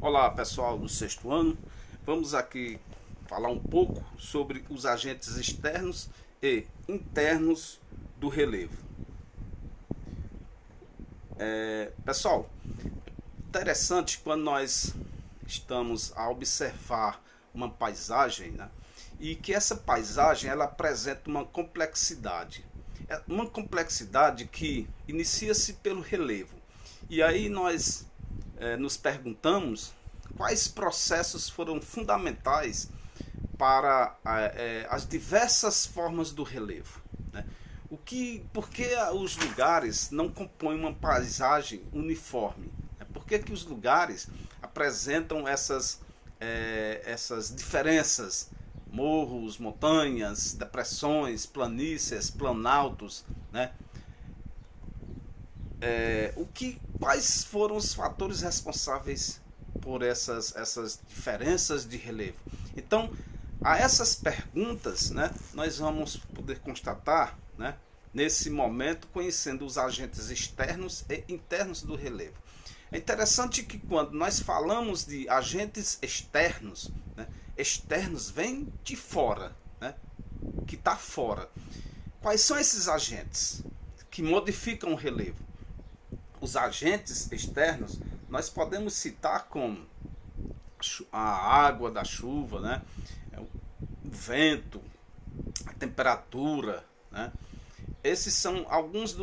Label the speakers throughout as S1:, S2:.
S1: Olá pessoal do sexto ano, vamos aqui falar um pouco sobre os agentes externos e internos do relevo. Pessoal, interessante quando nós estamos a observar uma paisagem, né, e que essa paisagem ela apresenta uma complexidade que inicia-se pelo relevo. E aí nós nos perguntamos quais processos foram fundamentais para as diversas formas do relevo, né? Por que os lugares não compõem uma paisagem uniforme? Por que os lugares apresentam essas diferenças? Morros, montanhas, depressões, planícies, planaltos, né? Quais foram os fatores responsáveis por essas diferenças de relevo? Então, a essas perguntas, né, nós vamos poder constatar, né, nesse momento, conhecendo os agentes externos e internos do relevo. É interessante que quando nós falamos de agentes externos, né, externos vêm de fora, né, que está fora. Quais são esses agentes que modificam o relevo? Os agentes externos nós podemos citar como a água da chuva, né? O vento, a temperatura, né? Esses são alguns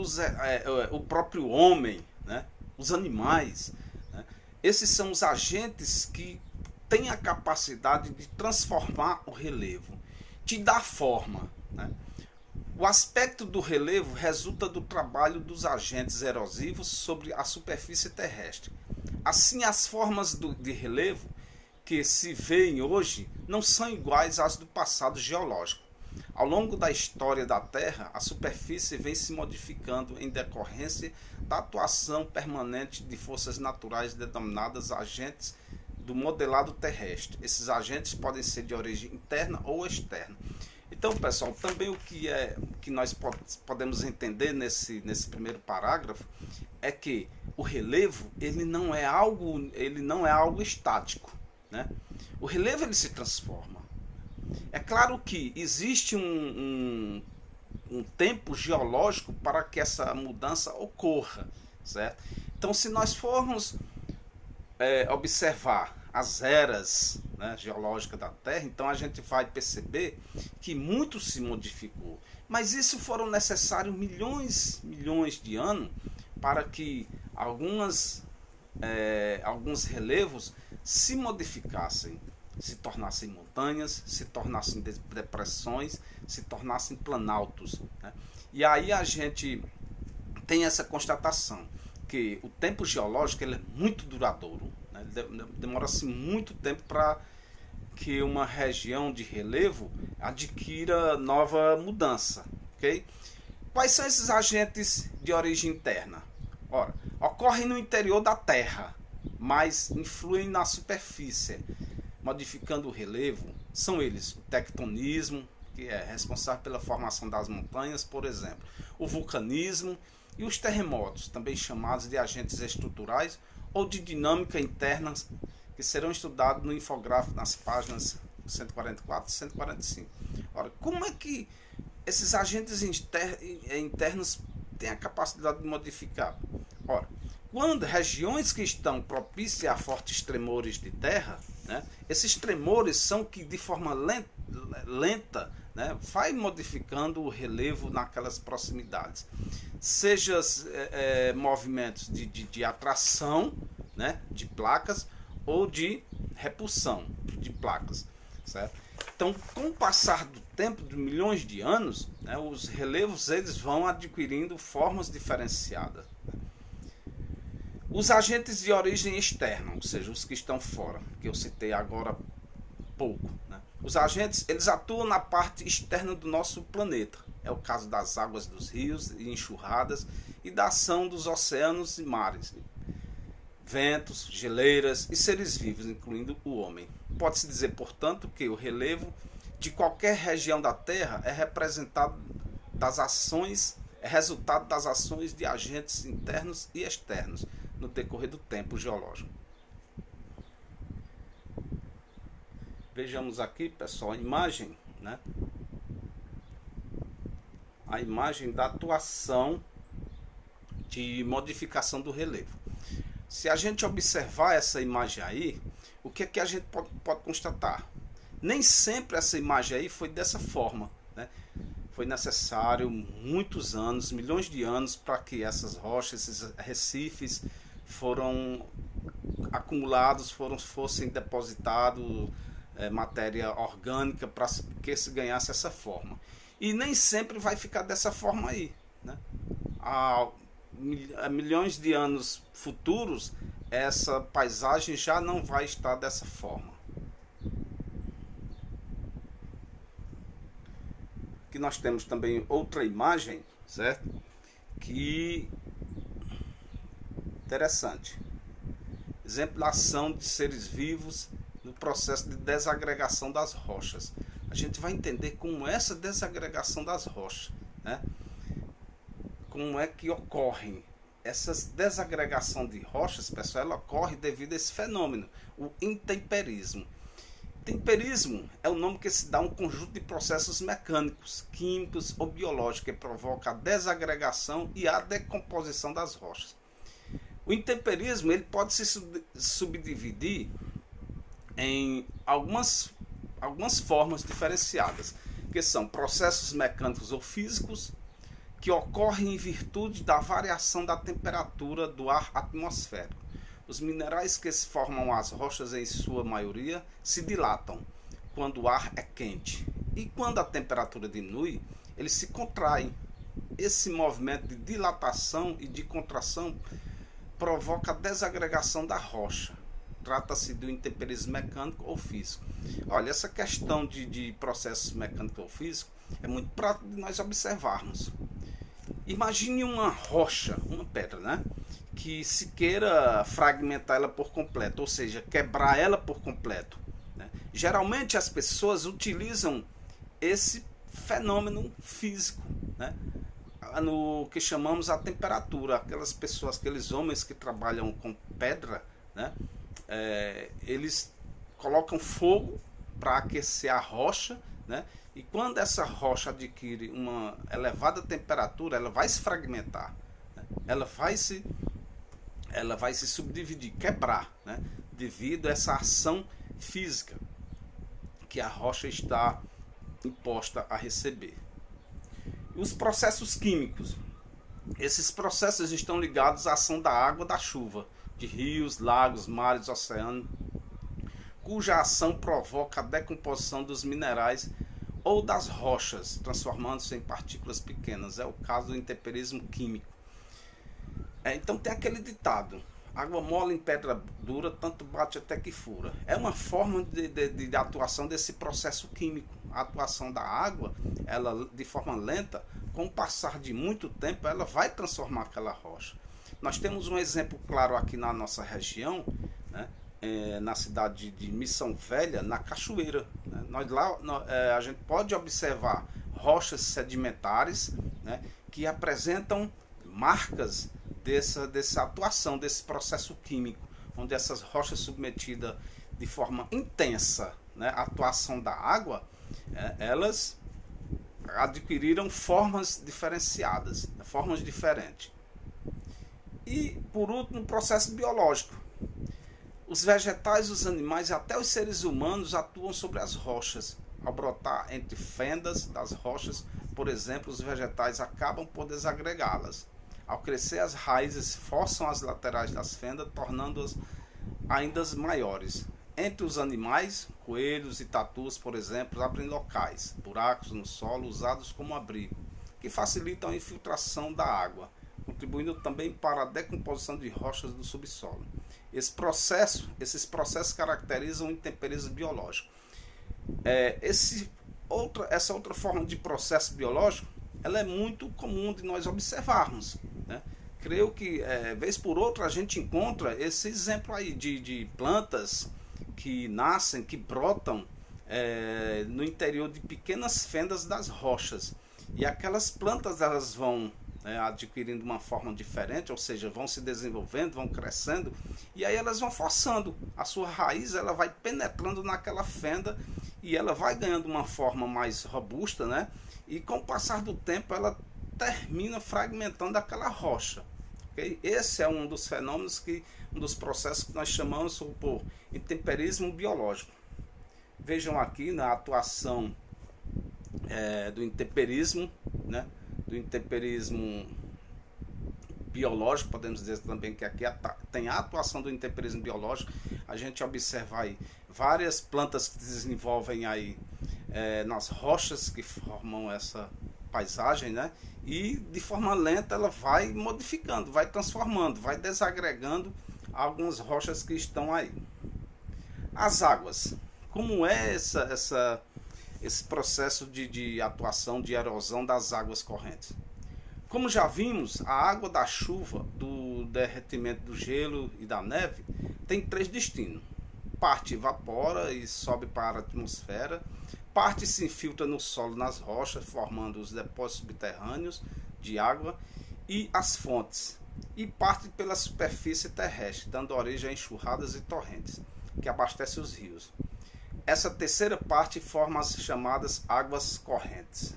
S1: o próprio homem, né? Os animais, né? Esses são os agentes que têm a capacidade de transformar o relevo, de dar forma, né? O aspecto do relevo resulta do trabalho dos agentes erosivos sobre a superfície terrestre. Assim, as formas de relevo que se veem hoje não são iguais às do passado geológico. Ao longo da história da Terra, a superfície vem se modificando em decorrência da atuação permanente de forças naturais denominadas agentes do modelado terrestre. Esses agentes podem ser de origem interna ou externa. Então, pessoal, também o que nós podemos entender nesse primeiro parágrafo é que o relevo ele não é algo estático, né? O relevo ele se transforma. É claro que existe um tempo geológico para que essa mudança ocorra, certo? Então, se nós formos observar as eras, né, geológicas da Terra, então a gente vai perceber que muito se modificou. Mas isso foram necessários milhões de anos para que alguns relevos se modificassem, se tornassem montanhas, se tornassem depressões, se tornassem planaltos, né? E aí a gente tem essa constatação que o tempo geológico ele é muito duradouro, né? Demora-se muito tempo para que uma região de relevo adquira nova mudança, ok? Quais são esses agentes de origem interna? Ora, ocorrem no interior da Terra, mas influem na superfície, modificando o relevo. São eles o tectonismo, que é responsável pela formação das montanhas, por exemplo, o vulcanismo e os terremotos, também chamados de agentes estruturais ou de dinâmica interna, que serão estudados no infográfico nas páginas 144 e 145. Ora, como é que esses agentes internos têm a capacidade de modificar? Ora, quando regiões que estão propícias a fortes tremores de terra, né, esses tremores são que de forma lenta, né, vai modificando o relevo naquelas proximidades. Seja movimentos de atração, né, de placas ou de repulsão de placas, certo? Então, com o passar do tempo, de milhões de anos, né, os relevos eles vão adquirindo formas diferenciadas. Os agentes de origem externa, ou seja, os que estão fora, que eu citei agora há pouco, né? Os agentes eles atuam na parte externa do nosso planeta. É o caso das águas dos rios e enxurradas e da ação dos oceanos e mares, ventos, geleiras e seres vivos, incluindo o homem. Pode-se dizer, portanto, que o relevo de qualquer região da Terra é resultado das ações de agentes internos e externos no decorrer do tempo geológico. Vejamos aqui, pessoal, a imagem, né? A imagem da atuação de modificação do relevo. Se a gente observar essa imagem aí, o que é que a gente pode constatar? Nem sempre essa imagem aí foi dessa forma, né? Foi necessário muitos anos, milhões de anos, para que essas rochas, esses recifes foram acumulados, fossem depositados matéria orgânica para que se ganhasse essa forma. E nem sempre vai ficar dessa forma aí, né? Há milhões de anos futuros, essa paisagem já não vai estar dessa forma. Aqui nós temos também outra imagem, certo? Que interessante. Exemplação de seres vivos no processo de desagregação das rochas. A gente vai entender como essa desagregação das rochas, né? Como é que ocorrem essas desagregação de rochas, pessoal? Ela ocorre devido a esse fenômeno, o intemperismo. Temperismo é o nome que se dá a um conjunto de processos mecânicos, químicos ou biológicos que provoca a desagregação e a decomposição das rochas. O intemperismo ele pode se subdividir em algumas formas diferenciadas, que são processos mecânicos ou físicos, que ocorrem em virtude da variação da temperatura do ar atmosférico. Os minerais que se formam as rochas, em sua maioria, se dilatam quando o ar é quente. E quando a temperatura diminui, eles se contraem. Esse movimento de dilatação e de contração provoca a desagregação da rocha. Trata-se de um intemperismo mecânico ou físico. Olha, essa questão de processos mecânicos ou físicos é muito prático de nós observarmos. Imagine uma rocha, uma pedra, né? Que se queira fragmentar ela por completo, ou seja, quebrar ela por completo, né? Geralmente as pessoas utilizam esse fenômeno físico, né? No que chamamos a temperatura. Aquelas pessoas, aqueles homens que trabalham com pedra, né? Eles colocam fogo para aquecer a rocha, né? E quando essa rocha adquire uma elevada temperatura, ela vai se fragmentar, né? Ela vai se subdividir, quebrar, né? Devido a essa ação física que a rocha está imposta a receber. Os processos químicos. Esses processos estão ligados à ação da água da chuva, de rios, lagos, mares, oceanos, cuja ação provoca a decomposição dos minerais ou das rochas, transformando-se em partículas pequenas. É o caso do intemperismo químico. Então tem aquele ditado: água mole em pedra dura, tanto bate até que fura. É uma forma de atuação desse processo químico. A atuação da água, ela de forma lenta, com o passar de muito tempo, ela vai transformar aquela rocha. Nós temos um exemplo claro aqui na nossa região, né? Na cidade de Missão Velha, na Cachoeira, né? A gente pode observar rochas sedimentares, né? Que apresentam marcas dessa atuação, desse processo químico, onde essas rochas submetidas de forma intensa, né, à atuação da água, elas adquiriram formas diferenciadas, formas diferentes. E, por último, o processo biológico. Os vegetais, os animais e até os seres humanos atuam sobre as rochas. Ao brotar entre fendas das rochas, por exemplo, os vegetais acabam por desagregá-las. Ao crescer, as raízes forçam as laterais das fendas, tornando-as ainda maiores. Entre os animais, coelhos e tatus, por exemplo, abrem locais, buracos no solo usados como abrigo, que facilitam a infiltração da água, contribuindo também para a decomposição de rochas do subsolo. Esses processos caracterizam o intemperismo biológico. Essa outra forma de processo biológico, ela é muito comum de nós observarmos, né? Creio que, vez por outra, a gente encontra esse exemplo aí de plantas que nascem, que brotam no interior de pequenas fendas das rochas. E aquelas plantas, elas vão né, adquirindo uma forma diferente, ou seja, vão se desenvolvendo, vão crescendo, e aí elas vão forçando, a sua raiz ela vai penetrando naquela fenda e ela vai ganhando uma forma mais robusta, né? E com o passar do tempo ela termina fragmentando aquela rocha. Okay? Esse é um dos fenômenos um dos processos que nós chamamos por intemperismo biológico. Vejam aqui na atuação do intemperismo, né? Do intemperismo biológico, podemos dizer também que aqui tem a atuação do intemperismo biológico. A gente observa aí várias plantas que desenvolvem aí nas rochas que formam essa paisagem, né? E de forma lenta ela vai modificando, vai transformando, vai desagregando algumas rochas que estão aí. As águas, como é esse processo de atuação, de erosão das águas correntes? Como já vimos, a água da chuva, do derretimento do gelo e da neve, tem 3 destinos. Parte evapora e sobe para a atmosfera, parte se infiltra no solo, nas rochas, formando os depósitos subterrâneos de água e as fontes, e parte pela superfície terrestre, dando origem a enxurradas e torrentes, que abastecem os rios. Essa terceira parte forma as chamadas águas correntes.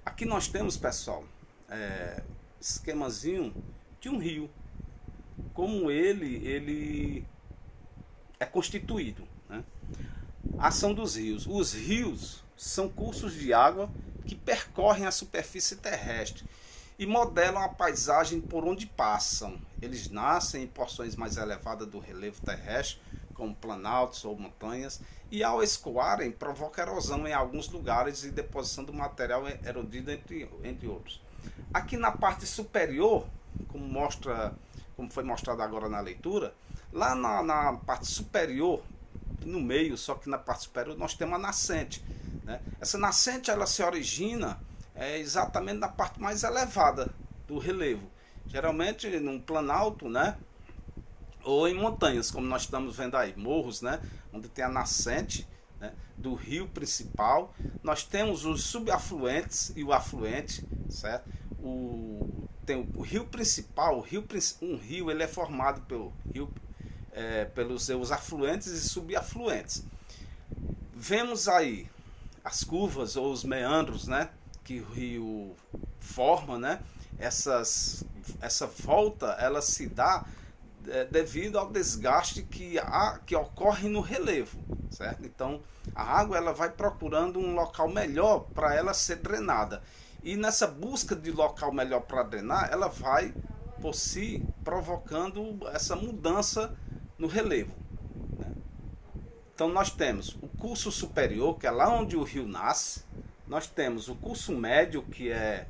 S1: Aqui nós temos, pessoal, esquemazinho de um rio, como ele é constituído, né? A ação dos rios. Os rios são cursos de água que percorrem a superfície terrestre e modelam a paisagem por onde passam. Eles nascem em porções mais elevadas do relevo terrestre, como planaltos ou montanhas, e ao escoarem provocam erosão em alguns lugares e deposição do material erodido, entre outros. Aqui na parte superior, como foi mostrado agora na leitura, lá na parte superior, no meio, só que na parte superior nós temos a nascente, né? Essa nascente ela se origina exatamente na parte mais elevada do relevo, geralmente num planalto, né? Ou em montanhas, como nós estamos vendo aí, morros, né? Onde tem a nascente, né? Do rio principal. Nós temos os subafluentes e o afluente, certo? Tem o rio principal. Um rio ele é formado pelos seus afluentes e subafluentes. Vemos aí as curvas ou os meandros, né? Que o rio forma, né? Essa volta ela se dá devido ao desgaste que ocorre no relevo, certo? Então a água ela vai procurando um local melhor para ela ser drenada, e nessa busca de local melhor para drenar ela vai por si provocando essa mudança no relevo, né? Então nós temos o curso superior, que é lá onde o rio nasce. Nós temos o curso médio, que é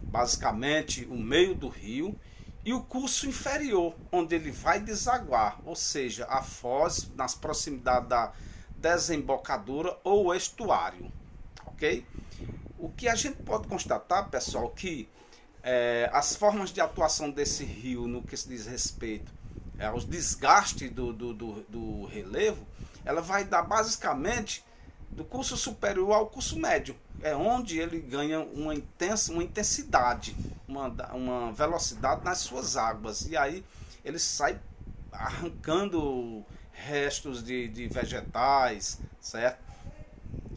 S1: basicamente o meio do rio, e o curso inferior, onde ele vai desaguar, ou seja, a foz nas proximidades da desembocadura ou estuário, ok? O que a gente pode constatar, pessoal, que as formas de atuação desse rio no que se diz respeito aos desgastes do relevo, ela vai dar basicamente do curso superior ao curso médio, é onde ele ganha uma intensidade, uma velocidade nas suas águas, e aí ele sai arrancando restos de vegetais, certo?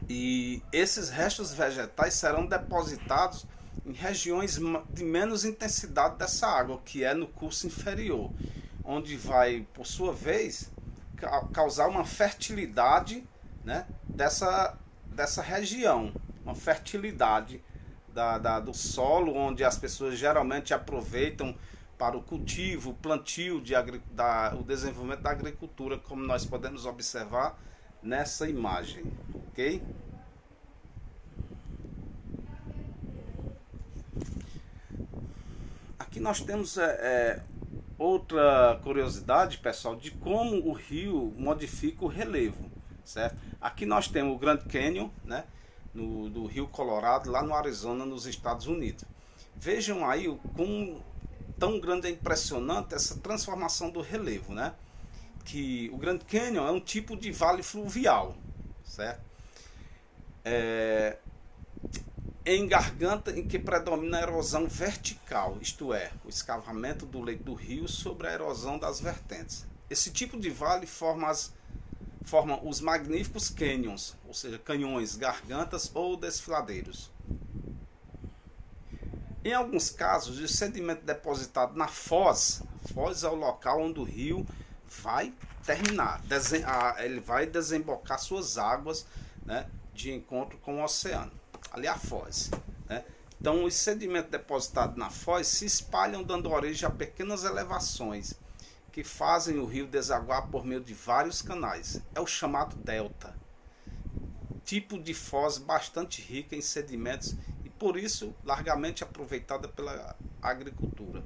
S1: E esses restos vegetais serão depositados em regiões de menos intensidade dessa água, que é no curso inferior, onde vai, por sua vez, causar uma fertilidade, né, dessa região, uma fertilidade do solo, onde as pessoas geralmente aproveitam para o cultivo, o plantio, o desenvolvimento da agricultura, como nós podemos observar nessa imagem, ok? Aqui nós temos outra curiosidade, pessoal, de como o rio modifica o relevo, certo? Aqui nós temos o Grand Canyon, né, do Rio Colorado, lá no Arizona, nos Estados Unidos. Vejam aí como tão grande e impressionante essa transformação do relevo, né? Que o Grand Canyon é um tipo de vale fluvial, certo? Em garganta em que predomina a erosão vertical, isto é, o escavamento do leito do rio sobre a erosão das vertentes. Esse tipo de vale forma os magníficos cânions, ou seja, canhões, gargantas ou desfiladeiros. Em alguns casos, o sedimento depositado na foz é o local onde o rio vai terminar, ele vai desembocar suas águas, né, de encontro com o oceano. Ali é a foz, né? Então, os sedimentos depositados na foz se espalham, dando origem a pequenas elevações que fazem o rio desaguar por meio de vários canais. É o chamado delta, tipo de foz bastante rica em sedimentos e por isso largamente aproveitada pela agricultura.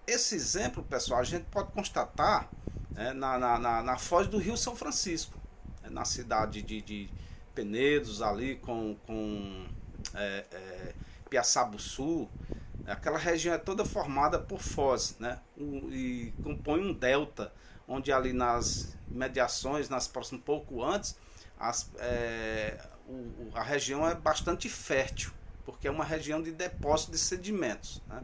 S1: Esse exemplo, pessoal, a gente pode constatar, na foz do Rio São Francisco, na cidade de Penedos, ali com Piaçabuçu. Aquela região é toda formada por foz, né? E compõe um delta, onde ali nas mediações, um pouco antes, a região é bastante fértil, porque é uma região de depósito de sedimentos, né?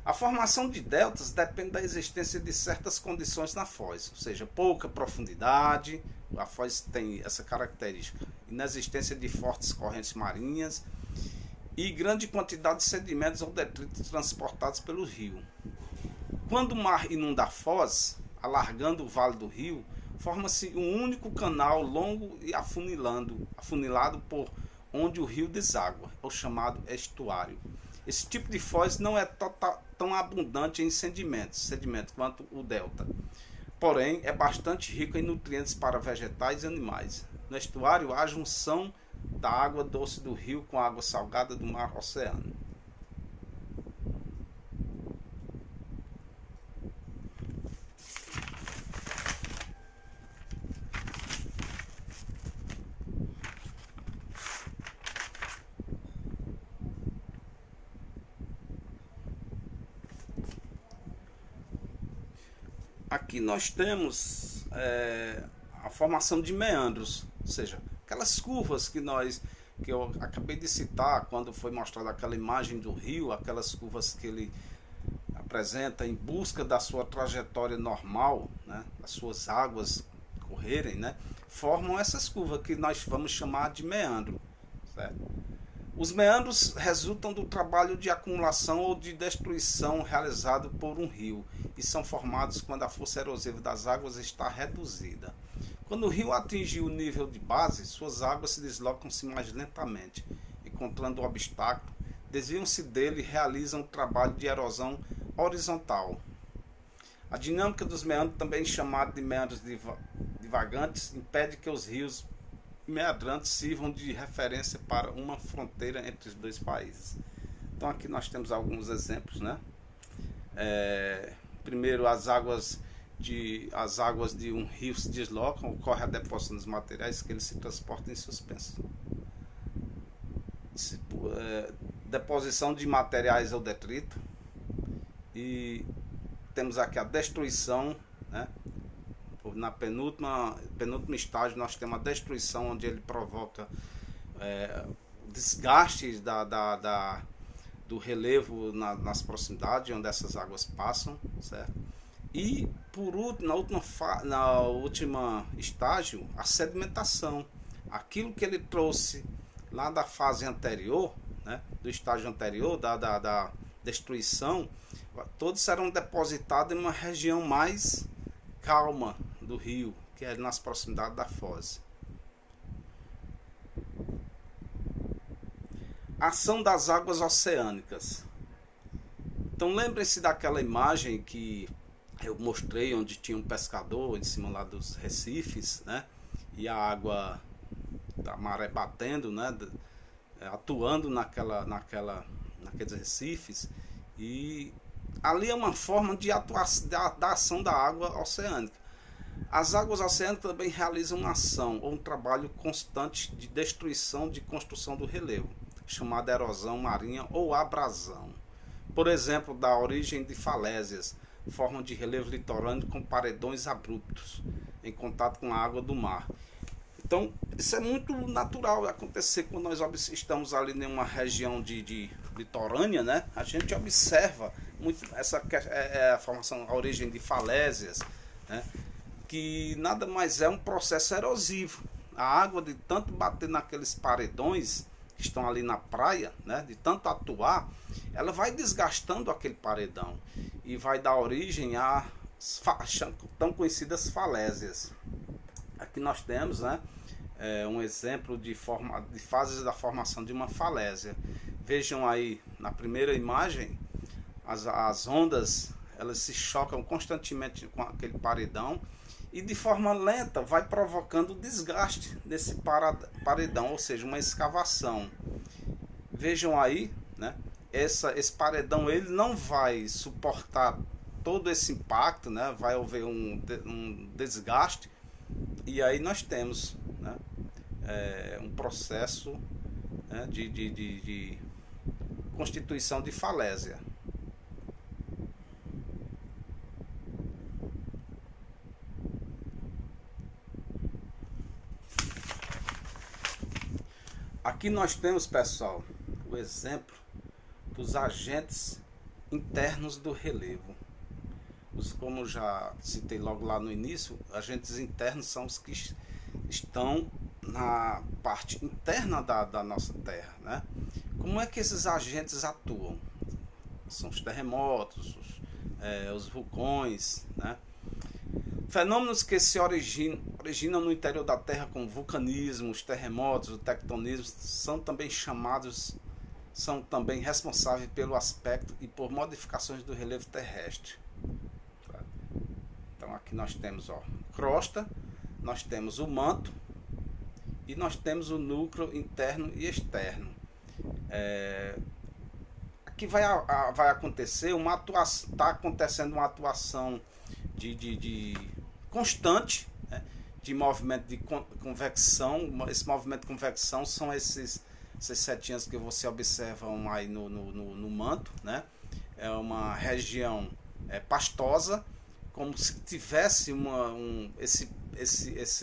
S1: A formação de deltas depende da existência de certas condições na foz, ou seja, pouca profundidade, a foz tem essa característica, inexistência de fortes correntes marinhas e grande quantidade de sedimentos ou detritos transportados pelo rio. Quando o mar inunda a foz, alargando o vale do rio, forma-se um único canal longo e afunilado por onde o rio deságua, é o chamado estuário. Esse tipo de foz não é tão abundante em sedimentos quanto o delta, porém é bastante rico em nutrientes para vegetais e animais. No estuário há junção da água doce do rio com a água salgada do mar oceano. Aqui nós temos a formação de meandros, ou seja, aquelas curvas que eu acabei de citar quando foi mostrada aquela imagem do rio, aquelas curvas que ele apresenta em busca da sua trajetória normal, né, das suas águas correrem, né, formam essas curvas que nós vamos chamar de meandro, certo? Os meandros resultam do trabalho de acumulação ou de destruição realizado por um rio e são formados quando a força erosiva das águas está reduzida. Quando o rio atinge o nível de base, suas águas se deslocam-se mais lentamente, encontrando um obstáculo, desviam-se dele e realizam um trabalho de erosão horizontal. A dinâmica dos meandros, também chamada de meandros divagantes, impede que os rios meandrantes sirvam de referência para uma fronteira entre os dois países. Então aqui nós temos alguns exemplos, né? Primeiro, as águas de um rio se deslocam, ocorre a deposição dos materiais que eles se transportam em suspenso. Deposição de materiais ou detrito. E temos aqui a destruição, né? Na penúltimo estágio nós temos a destruição, onde ele provoca desgaste do relevo nas proximidades onde essas águas passam, certo? E por último, na última estágio, a sedimentação, aquilo que ele trouxe lá da fase anterior, né, do estágio anterior, da destruição, todos serão depositados em uma região mais calma do rio, que é nas proximidades da foz. Ação das águas oceânicas. Então lembrem-se daquela imagem que eu mostrei, onde tinha um pescador em cima lá dos recifes, né? E a água da maré batendo, né? Atuando naqueles recifes. E ali é uma forma de atuação da ação da água oceânica. As águas oceânicas também realizam uma ação ou um trabalho constante de destruição de construção do relevo, chamada erosão marinha ou abrasão. Por exemplo, da origem de falésias, forma de relevo litorâneo com paredões abruptos, em contato com a água do mar. Então, isso é muito natural acontecer quando nós estamos ali em uma região de litorânea, né? A gente observa muito essa a formação, a origem de falésias, né? Que nada mais é um processo erosivo. A água, de tanto bater naqueles paredões que estão ali na praia, né? De tanto atuar, ela vai desgastando aquele paredão e vai dar origem a tão conhecidas falésias. Aqui nós temos, né, um exemplo de fases da formação de uma falésia. Vejam aí na primeira imagem, as ondas elas se chocam constantemente com aquele paredão e de forma lenta vai provocando desgaste desse paredão, ou seja, uma escavação. Vejam aí, né, esse paredão ele não vai suportar todo esse impacto, né, vai haver um desgaste. E aí nós temos, né, um processo, né, de constituição de falésia. Aqui nós temos, pessoal, o exemplo dos agentes internos do relevo. Como já citei logo lá no início, agentes internos são os que estão na parte interna da nossa Terra, né? Como é que esses agentes atuam? São os terremotos, os vulcões, né? Fenômenos que se originam no interior da Terra, como vulcanismo, os terremotos, o tectonismo, são também responsáveis pelo aspecto e por modificações do relevo terrestre. Então aqui nós temos, ó, crosta, nós temos o manto e nós temos o núcleo interno e externo. Aqui vai acontecer está acontecendo uma atuação de constante, né, de movimento de convecção. Esse movimento de convecção são essas setinhas que você observa aí no manto, né? É uma região pastosa, como se tivesse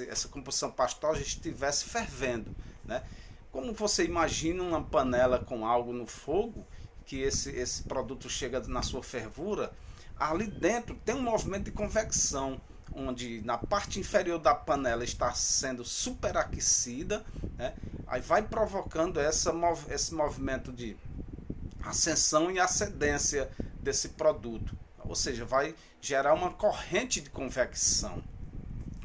S1: essa composição pastosa estivesse fervendo, né? Como você imagina uma panela com algo no fogo, que esse produto chega na sua fervura, ali dentro tem um movimento de convecção, onde na parte inferior da panela está sendo superaquecida, né? Aí vai provocando esse movimento de ascensão e ascendência desse produto. Ou seja, vai gerar uma corrente de convecção.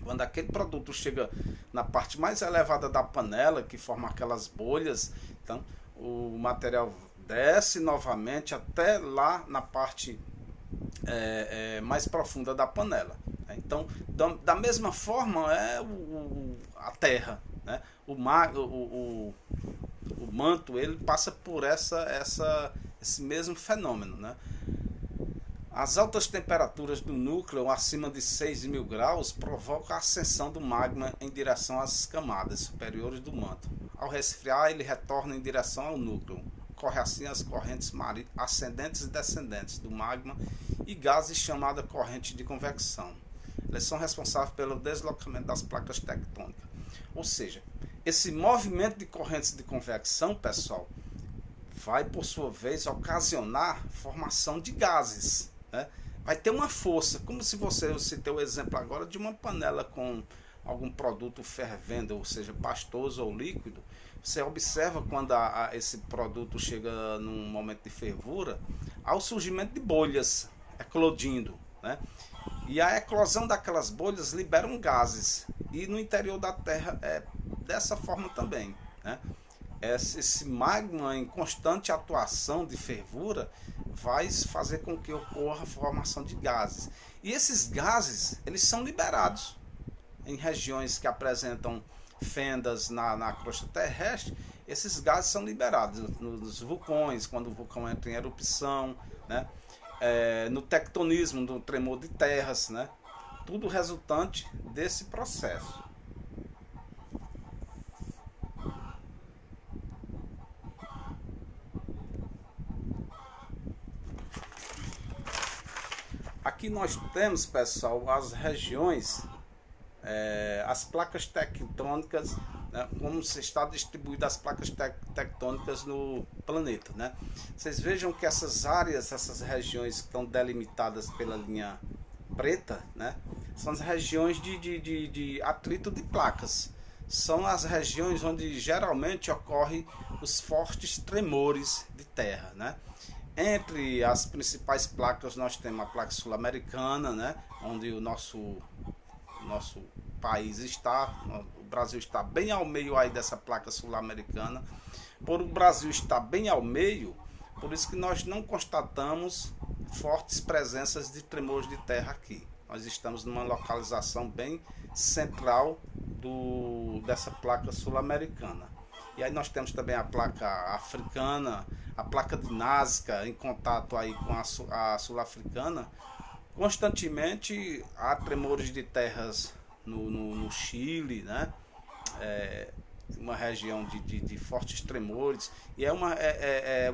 S1: Quando aquele produto chega na parte mais elevada da panela, que forma aquelas bolhas, então o material desce novamente até lá na parte mais profunda da panela. Então, da mesma forma a terra, né? O manto ele passa por esse mesmo fenômeno, né? As altas temperaturas do núcleo, acima de 6.000 graus, provocam a ascensão do magma em direção às camadas superiores do manto. Ao resfriar, ele retorna em direção ao núcleo. Ocorre assim as correntes ascendentes e descendentes do magma e gases chamada corrente de convecção. Elas são responsáveis pelo deslocamento das placas tectônicas. Ou seja, esse movimento de correntes de convecção, pessoal, vai por sua vez ocasionar formação de gases, né? Vai ter uma força, como se eu citei o exemplo agora de uma panela com algum produto fervendo, ou seja, pastoso ou líquido. Você observa quando esse produto chega num momento de fervura, há o surgimento de bolhas eclodindo, né? E a eclosão daquelas bolhas liberam gases. E no interior da Terra é dessa forma também, né? Esse magma em constante atuação de fervura vai fazer com que ocorra a formação de gases. E esses gases, eles são liberados em regiões que apresentam fendas na crosta terrestre. Esses gases são liberados nos vulcões, quando o vulcão entra em erupção, né? No tectonismo, no tremor de terras, né? Tudo resultante desse processo. Aqui nós temos, pessoal, as regiões as placas tectônicas, né, como se está distribuída as placas tectônicas no planeta, né? Vocês vejam que essas áreas, essas regiões que estão delimitadas pela linha preta, né, são as regiões de atrito de placas. São as regiões onde geralmente ocorrem os fortes tremores de terra, né? Entre as principais placas nós temos a placa sul-americana, né, onde o nosso país está, o Brasil está bem ao meio aí dessa placa sul-americana. Por o Brasil estar bem ao meio, por isso que nós não constatamos fortes presenças de tremores de terra aqui. Nós estamos numa localização bem central dessa placa sul-americana. E aí nós temos também a placa africana, a placa de Nazca em contato aí com a sul-africana. Constantemente há tremores de terras no Chile, né? Uma região de fortes tremores, e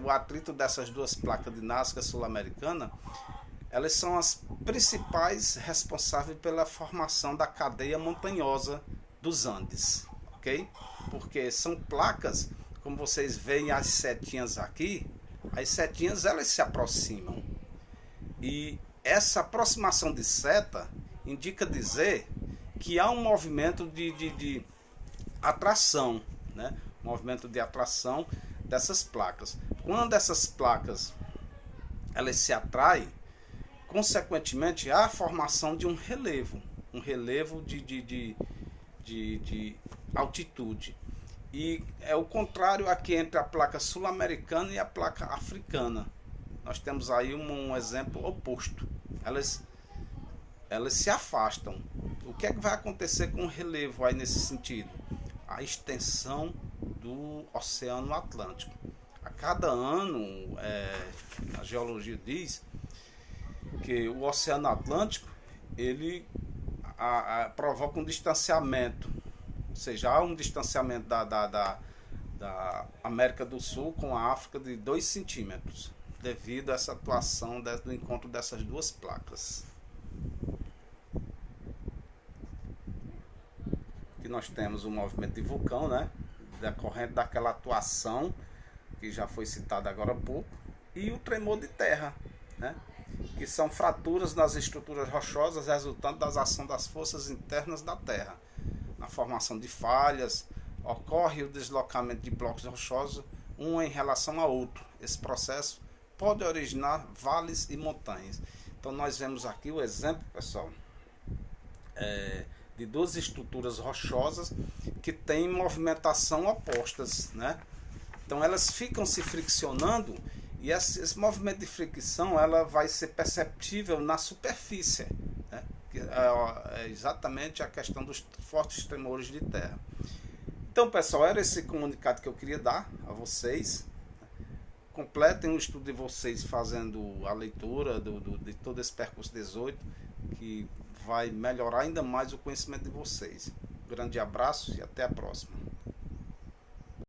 S1: o atrito dessas duas placas de Nazca sul-americana, elas são as principais responsáveis pela formação da cadeia montanhosa dos Andes, ok? Porque são placas, como vocês veem as setinhas aqui, as setinhas elas se aproximam, e essa aproximação de seta indica dizer que há um movimento de atração, né? Movimento de atração dessas placas. Quando essas placas elas se atraem, consequentemente há a formação de um relevo de altitude. E é o contrário aqui entre a placa sul-americana e a placa africana. Nós temos aí um exemplo oposto. Elas se afastam. O que é que vai acontecer com o relevo aí nesse sentido? A extensão do Oceano Atlântico. A cada ano, a geologia diz que o Oceano Atlântico ele provoca um distanciamento, ou seja, há um distanciamento da América do Sul com a África de 2 centímetros, devido a essa atuação do encontro dessas duas placas. Aqui nós temos o movimento de vulcão, né, decorrente daquela atuação que já foi citada agora há pouco, e o tremor de terra, né, que são fraturas nas estruturas rochosas resultante das ações das forças internas da Terra. Na formação de falhas, ocorre o deslocamento de blocos rochosos um em relação a outro. Esse processo pode originar vales e montanhas. Então nós vemos aqui o exemplo, pessoal, de duas estruturas rochosas que têm movimentação opostas, né? Então elas ficam se friccionando, e esse movimento de fricção ela vai ser perceptível na superfície, né? É exatamente a questão dos fortes tremores de terra. Então, pessoal, era esse comunicado que eu queria dar a vocês. Completem o estudo de vocês fazendo a leitura de todo esse percurso 18, que vai melhorar ainda mais o conhecimento de vocês. Um grande abraço e até a próxima.